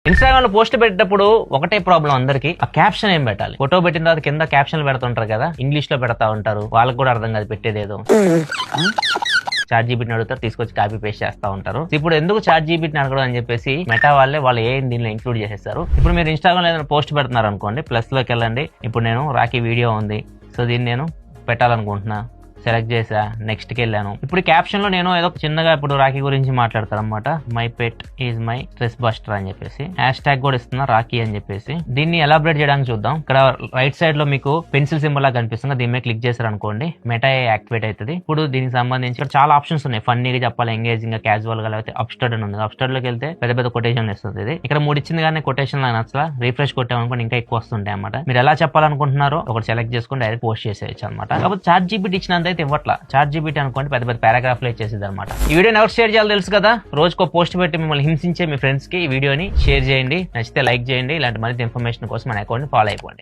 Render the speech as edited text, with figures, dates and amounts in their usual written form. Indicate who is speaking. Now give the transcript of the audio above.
Speaker 1: Instagram లో post పెట్టేటప్పుడు ఒకటే ప్రాబ్లం అందరికి, ఆ క్యాప్షన్ ఏం పెట్టాలి. ఫోటో పెట్టిన తర్వాత కింద క్యాప్షన్ పెడుతుంటారు కదా, ఇంగ్లీష్ లో పెడతా ఉంటారు, వాళ్ళకి కూడా అర్థం కాదు పెట్టేదేదో. చాట్ జీపీటీని అడుగుతారు, తీసుకొచ్చి కాపీ పేస్ట్ చేస్తా ఉంటారు. ఇప్పుడు ఎందుకు చాట్ జీపీటీని అడగడం అని చెప్పేసి మెటా వాళ్ళు ఏం దీనిలో ఇంక్లూడ్ చేసేస్తారు. ఇప్పుడు మీరు ఇన్స్టాగ్రామ్ లో ఏదైనా పోస్ట్ పెడుతున్నారు అనుకోండి, ప్లస్ లోకి వెళ్ళండి. ఇప్పుడు నేను రాఖీ వీడియో ఉంది, సో దీన్ని నేను పెట్టాలనుకుంటున్నా, సెలెక్ట్ చేసా, నెక్స్ట్ కి వెళ్ళాను. ఇప్పుడు క్యాప్షన్ లో నేను ఏదో చిన్నగా ఇప్పుడు రాఖీ గురించి మాట్లాడతాను అనమాట. My pet is my stress buster అని చెప్పేసి హ్యాష్ ట్యాగ్ కూడా ఇస్తున్నా రాఖీ అని చెప్పేసి. దీన్ని ఎలాబరేట్ చేయడానికి చూద్దాం. ఇక్కడ రైట్ సైడ్ లో మీకు పెన్సిల్ సింబల్ లాగా కనిపిస్తుంది, దీని మీద క్లిక్ చేశారు అనుకోండి మెటా యాక్టివేట్ అవుతుంది. ఇప్పుడు దీనికి సంబంధించి ఇక్కడ చాలా ఆప్షన్స్ ఉన్నాయి. ఫన్నీగా చెప్పాలి, ఎంగేజింగ్ గా, క్యాజువల్ గా, లేకపోతే అప్స్టర్డ్ అని ఉంది. అప్స్టర్డ్ లోకి వెళ్తే పెద్ద పెద్ద కొటేషన్ ఇస్తుంది. ఇది ఇక్కడ 3 ఇచ్చింది కానీ కొటేషన్ నాకు నచ్చలా. రీఫ్రెష్ కొట్టామనుకోండి ఇంకా ఎక్కువ వస్తుంటాయి అనమాట. మీరు ఎలా చెప్పాలనుకుంటున్నారో ఒకటి సెలెక్ట్ చేసుకుని డైరెక్ట్ పోస్ట్ చేసేయచ్చు అనమాట. కాకపోతే చాట్ జీపీటీ ఇచ్చినంత అయితే ఇవ్వట్లా. చాట్ జీపీటీ అనుకోండి పెద్ద పెద్ద పారాగ్రాఫ్ లో ఇచ్చేసింది అనమాట. ఈ వీడియోని ఎవరు షేర్ చేయాలో తెలుసు కదా. రోజుకో పోస్ట్ పెట్టి మిమ్మల్ని హింసించే మీ ఫ్రెండ్స్ కి ఈ వీడియోని షేర్ చేయండి. నచ్చితే లైక్ చేయండి. ఇలాంటి మరింత ఇన్ఫర్మేషన్ కోసం మన అకౌంట్ ని ఫాలో అయిపోండి.